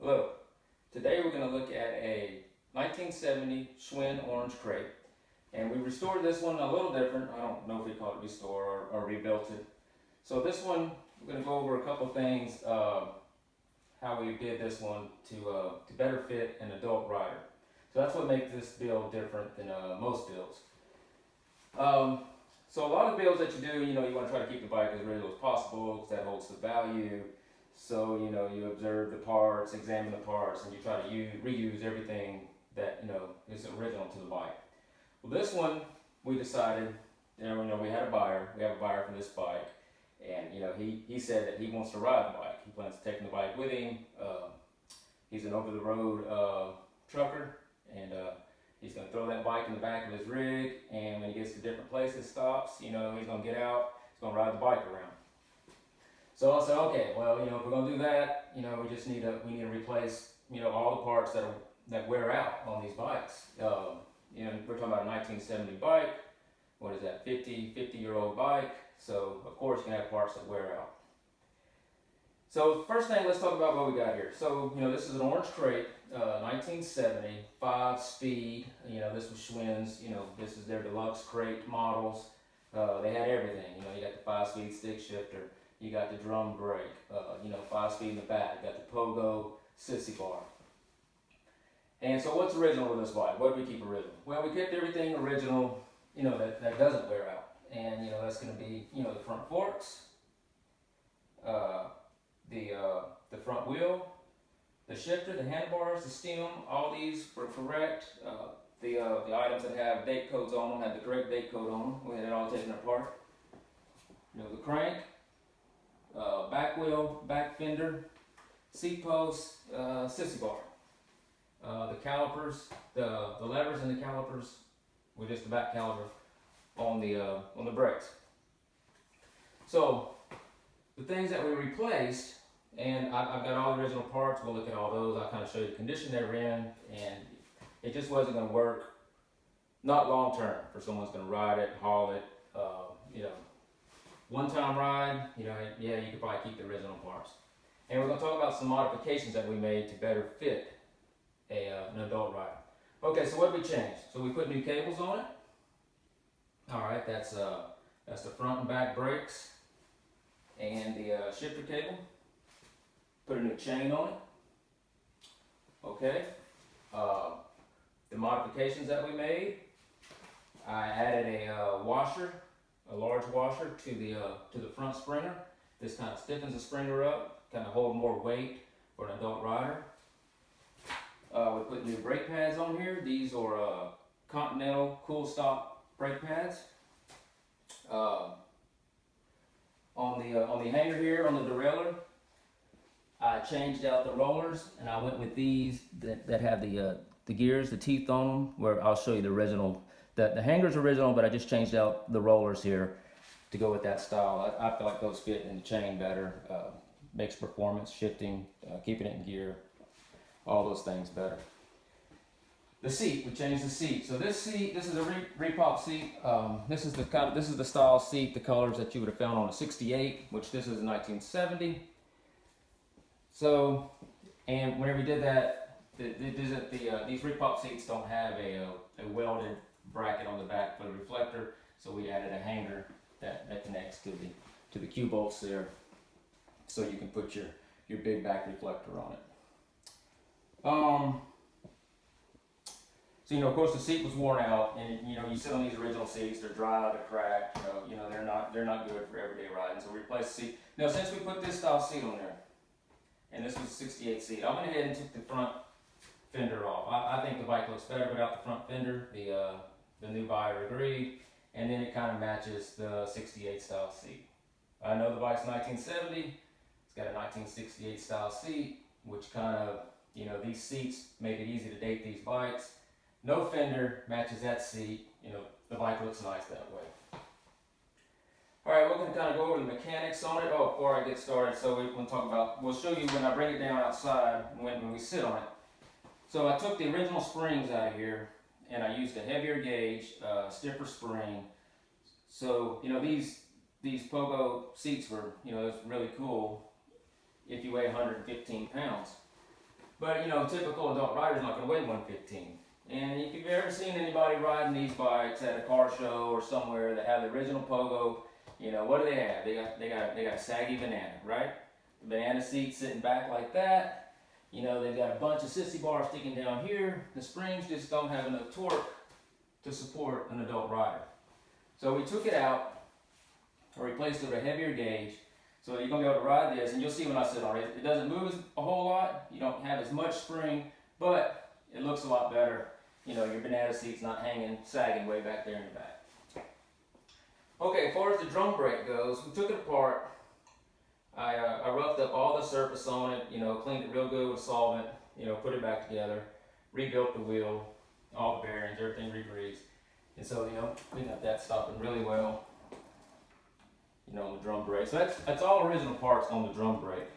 Hello. Today we're going to look at a 1970 Schwinn Orange Krate, and we restored this one a little different. I don't know if we call it restore or rebuilt it. So this one, we're going to go over a couple things, how we did this one to better fit an adult rider. So that's what makes this build different than most builds. So a lot of builds that you do, you want to try to keep the bike as real as possible because that holds the value. So, you observe the parts, examine the parts, and you try to reuse everything that, is original to the bike. Well, this one, we decided, we had a buyer. We have a buyer for this bike. And, he said that he wants to ride the bike. He plans to take the bike with him. He's an over-the-road trucker, and he's going to throw that bike in the back of his rig. And when he gets to different places, stops, he's going to get out, he's going to ride the bike around. So I said, okay, well, if we're going to do that, we just need to replace, all the parts that wear out on these bikes. We're talking about a 1970 bike. What is that, 50-year-old bike? So, of course, you're going to have parts that wear out. So, first thing, let's talk about what we got here. So, this is an Orange Krate, 1970, 5-speed. This was Schwinn's, this is their deluxe Krate models. They had everything. You got the 5-speed stick shifter. You got the drum brake, 5-speed in the back. You got the pogo sissy bar. And so what's original with this bike? What did we keep original? Well, we kept everything original, that doesn't wear out. And, that's going to be, the front forks, the front wheel, the shifter, the handlebars, the stem, all these were correct. The items that have date codes on them had the correct date code on them. We had it all taken apart. The crank, back wheel, back fender, seat post, sissy bar. The calipers, the levers and the calipers were just the back caliper on the brakes. So the things that we replaced, and I've got all the original parts. We'll look at all those. I'll kind of show you the condition they were in, and it just wasn't going to work, not long term, for someone's going to ride it, haul it, one-time ride, yeah, you could probably keep the original parts. And we're going to talk about some modifications that we made to better fit an adult rider. Okay, so what did we change? So we put new cables on it. All right, that's the front and back brakes and the shifter cable. Put a new chain on it. Okay. The modifications that we made, I added a washer, a large washer to the front springer. This kind of stiffens the springer up, kind of hold more weight for an adult rider. We put new brake pads on here. These are Continental Cool Stop brake pads. On the hanger here on the derailleur, I changed out the rollers and I went with these that have the gears, the teeth on them. Where I'll show you the original. The hanger's original, but I just changed out the rollers here to go with that style. I feel like those fit in the chain better. Makes performance, shifting, keeping it in gear, all those things better. The seat, we changed the seat. So this seat, this is a repop seat. This is the style seat, the colors that you would have found on a 68, which this is a 1970. So, and whenever we did that, these repop seats don't have a welded bracket on the back for the reflector, so we added a hanger that connects to the Q bolts there, so you can put your big back reflector on it. So of course the seat was worn out, and you sit on these original seats, they're dry, they're cracked, they're not good for everyday riding. So we replaced the seat. Now since we put this style seat on there, and this was a 68 seat, I went ahead and took the front fender off. I think the bike looks better without the front fender. The new buyer agreed, and then it kind of matches the 68 style seat. I know the bike's 1970. It's got a 1968 style seat, which kind of, these seats make it easy to date these bikes. No fender matches that seat. The bike looks nice that way. All right, we're going to kind of go over the mechanics on it. Oh, before I get started, so we'll show you when I bring it down outside when we sit on it. So I took the original springs out of here, and I used a heavier gauge, stiffer spring. So, these pogo seats were, it's really cool if you weigh 115 pounds. But you know, typical adult rider's not going to weigh 115. And if you've ever seen anybody riding these bikes at a car show or somewhere that have the original pogo, you know, what do they have? They got a saggy banana, right? The banana seat sitting back like that. You know, they've got a bunch of sissy bars sticking down here. The springs just don't have enough torque to support an adult rider. So we took it out, or replaced it with a heavier gauge. So you're going to be able to ride this, and you'll see when I sit on it, it doesn't move a whole lot. You don't have as much spring, but it looks a lot better. You know, your banana seat's not hanging, sagging way back there in the back. Okay, as far as the drum brake goes, we took it apart. I roughed up all the surface on it, you know, cleaned it real good with solvent, you know, put it back together, rebuilt the wheel, all the bearings, everything re-greased. And so, you know, we got that stopping really well, you know, on the drum brake. So that's all original parts on the drum brake.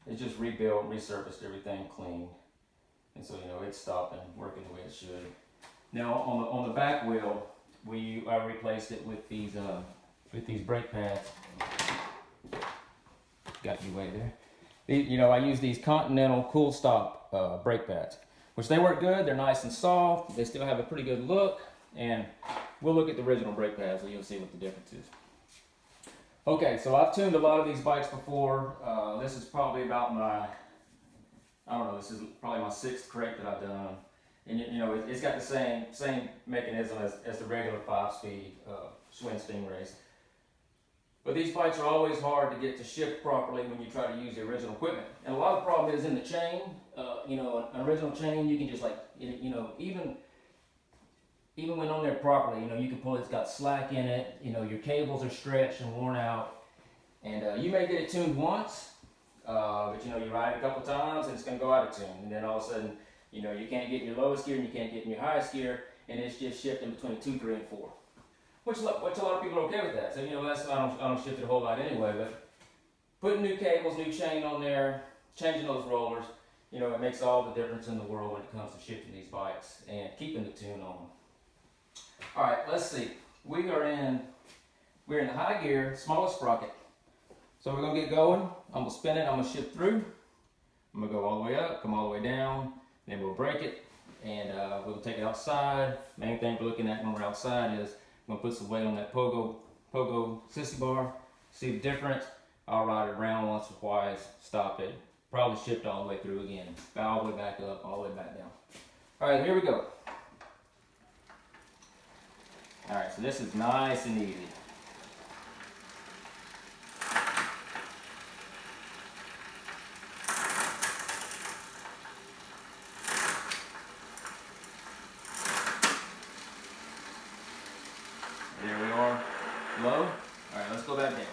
It's just rebuilt, resurfaced everything clean. And so, you know, it's stopping, working the way it should. Now, on the back wheel, I replaced it with these brake pads. Got you way there. You know, I use these Continental Cool Stop brake pads, which they work good. They're nice and soft. They still have a pretty good look. And we'll look at the original brake pads and you'll see what the difference is. Okay, so I've tuned a lot of these bikes before. This is probably about this is probably my 6th crate that I've done. And you know, it's got the same mechanism as the regular 5-speed Schwinn Stingrays. But these bikes are always hard to get to shift properly when you try to use the original equipment. And a lot of the problem is in the chain. You know, an original chain, you can just like, you know, even when on there properly, you know, you can pull it's got slack in it. You know, your cables are stretched and worn out. And you may get it tuned once, but you know, you ride it a couple times and it's going to go out of tune. And then all of a sudden, you know, you can't get in your lowest gear and you can't get in your highest gear, and it's just shifting between 2, 3, and 4. Which a lot of people are okay with that. So, you know, I don't shift it a whole lot anyway, but putting new cables, new chain on there, changing those rollers, you know, it makes all the difference in the world when it comes to shifting these bikes and keeping the tune on them. All right, let's see. We're in the high gear, smallest sprocket. So we're gonna get going. I'm gonna spin it, I'm gonna shift through. I'm gonna go all the way up, come all the way down, then we'll break it, and we'll take it outside. Main thing we're looking at when we're outside is I'm gonna put some weight on that pogo sissy bar, see the difference. I'll ride it around once or twice, stop it, probably shift all the way through again, all the way back up, all the way back down. All right, here we go. All right, so this is nice and easy. There we are, low. All right, let's go back down.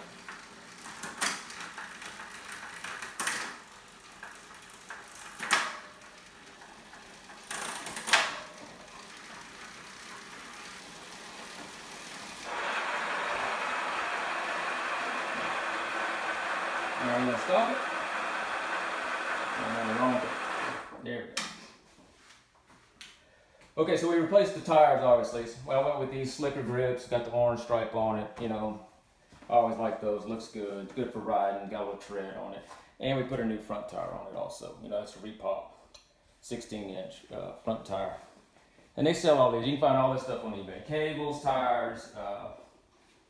All right, I'm gonna stop it. I'm on the wrong thing. There we go. Okay, so we replaced the tires, obviously. Well, I went with these slicker grips, got the orange stripe on it, you know. I always like those, looks good. It's good for riding, got a little tread on it. And we put a new front tire on it also. You know, that's a repop, 16-inch front tire. And they sell all these. You can find all this stuff on eBay. Cables, tires,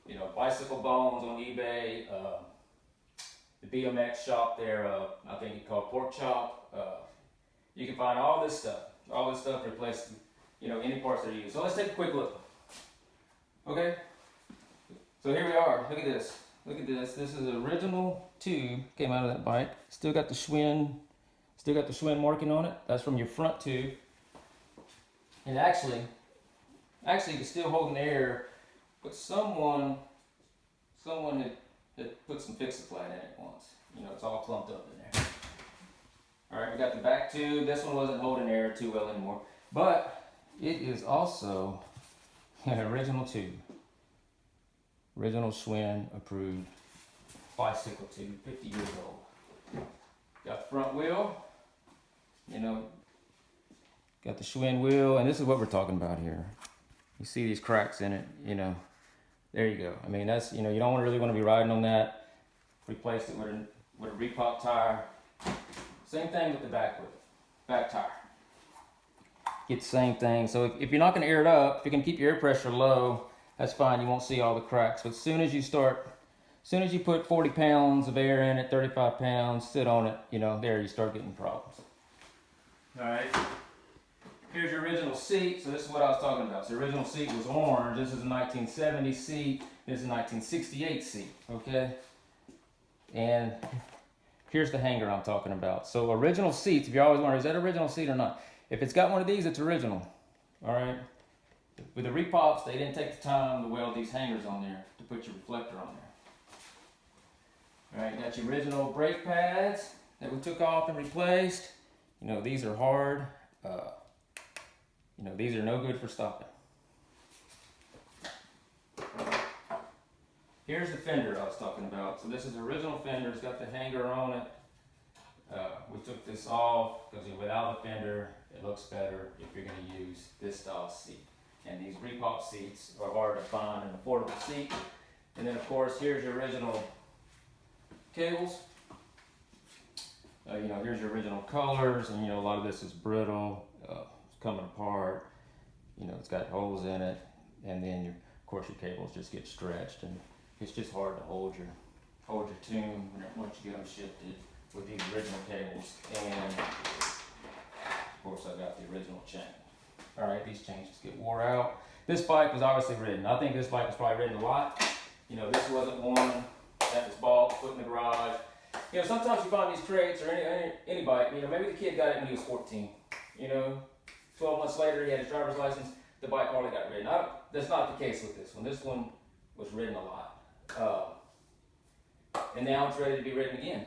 you know, bicycle bones on eBay. The BMX shop there, I think it's called Pork Chop. You can find all this stuff. All this stuff replaced, you know, any parts that are used. So let's take a quick look. Okay? So here we are. Look at this. Look at this. This is the original tube. Came out of that bike. Still got the Schwinn marking on it. That's from your front tube. And actually it's still holding air, but someone had put some Fix-A-Flat in it once. You know, it's all clumped up in there. All right, we got the back tube. This one wasn't holding air too well anymore, but it is also an original tube. Original Schwinn approved bicycle tube, 50 years old. Got the front wheel, you know, got the Schwinn wheel, and this is what we're talking about here. You see these cracks in it, you know, there you go. I mean, that's, you know, you don't really want to be riding on that. Replaced it with a repop tire. Same thing with the back wheel. back tire. Get the same thing. So if you're not going to air it up, if you can keep your air pressure low, that's fine. You won't see all the cracks. But as soon as you put 40 pounds of air in it, 35 pounds, sit on it, there you start getting problems. All right. Here's your original seat. So this is what I was talking about. So the original seat was orange. This is a 1970 seat. This is a 1968 seat. Okay. And here's the hanger I'm talking about. So original seats, if you're always wondering, is that original seat or not? If it's got one of these, it's original. All right. With the repops, they didn't take the time to weld these hangers on there to put your reflector on there. All right, got your original brake pads that we took off and replaced. These are hard. These are no good for stopping. Here's the fender I was talking about. So this is the original fender. It's got the hanger on it. We took this off because without the fender, it looks better if you're going to use this style seat. And these repop seats are hard to find an affordable seat. And then of course, here's your original cables. Here's your original colors, and a lot of this is brittle, it's coming apart. It's got holes in it, and then of course your cables just get stretched, and it's just hard to hold your tune once you get them shifted with these original cables. And of course I got the original chain. All right, these chains just get wore out. This bike was obviously ridden. I think this bike was probably ridden a lot. This wasn't one that was bought, put in the garage. Sometimes you find these crates or any bike, maybe the kid got it when he was 14. 12 months later he had his driver's license, the bike hardly got ridden. That's not the case with this one. This one was ridden a lot. And now it's ready to be ridden again.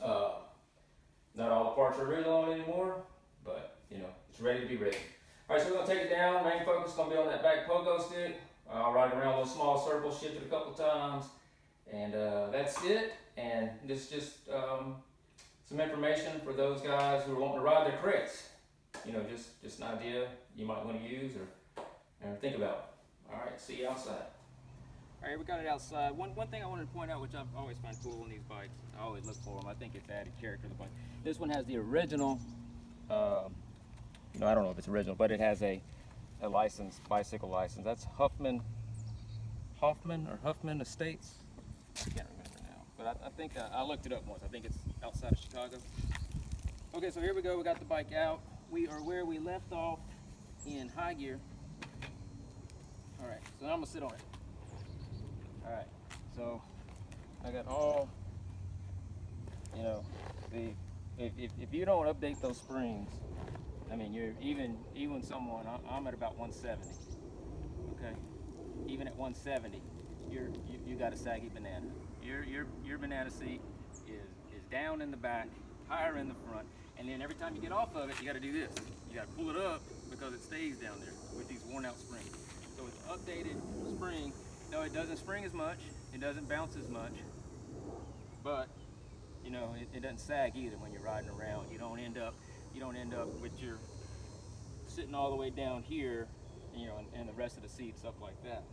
Not all the parts are original on it anymore, but it's ready to be ridden. All right, so we're gonna take it down. Main focus is gonna be on that back pogo stick. I'll ride it around a little small circle, shift it a couple times, and that's it. And this is just some information for those guys who are wanting to ride their crates. Just an idea you might want to use or think about. All right, see you outside. All right, we got it outside. One thing I wanted to point out, which I've always find cool in these bikes, I always look for them. I think it's added character to the bike. This one has the original. I don't know if it's original, but it has a license, bicycle license. That's Hoffman Estates. I can't remember now, but I think I looked it up once. I think it's outside of Chicago. Okay, so here we go. We got the bike out. We are where we left off in high gear. All right, so now I'm gonna sit on it. All right, so I got all, if you don't update those springs, you're even someone, I'm at about 170, okay? Even at 170, you got a saggy banana. Your banana seat is down in the back, higher in the front, and then every time you get off of it, you gotta do this. You gotta pull it up because it stays down there with these worn out springs. So it's updated spring. No, it doesn't spring as much, it doesn't bounce as much, but it doesn't sag either when you're riding around. You don't end up with your sitting all the way down here, and the rest of the seat, stuff like that.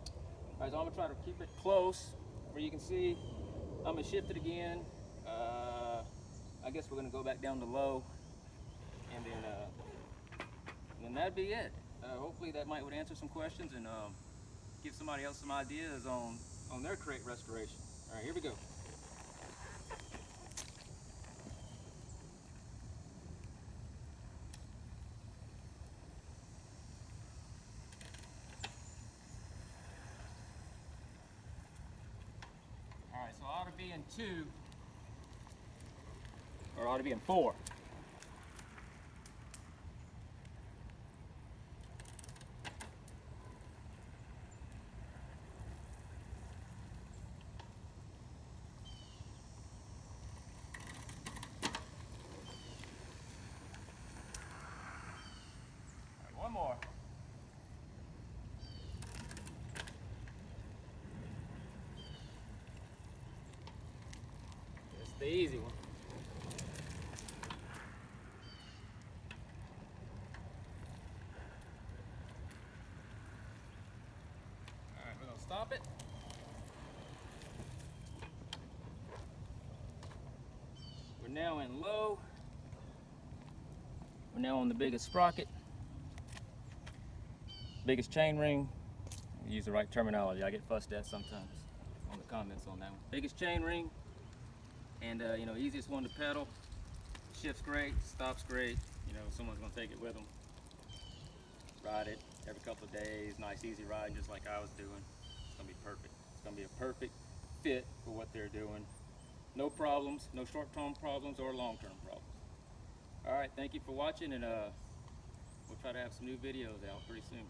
All right, so I'm gonna try to keep it close where you can see. I'm gonna shift it again. I guess we're gonna go back down to low, and then that'd be it. Hopefully that would answer some questions and give somebody else some ideas on their crate restoration. All right, here we go. All right, so I ought to be in 2, or I ought to be in 4. One more. It's the easy one. All right, we're gonna stop it. We're now in low. We're now on the biggest sprocket, biggest chain ring. Use the right terminology. I get fussed at sometimes on the comments on that one. Biggest chain ring, and you know, easiest one to pedal. Shifts great, stops great. You know, someone's gonna take it with them. Ride it every couple of days. Nice, easy riding, just like I was doing. It's gonna be perfect. It's gonna be a perfect fit for what they're doing. No problems, no short-term problems or long-term problems. All right, thank you for watching, and we'll try to have some new videos out pretty soon.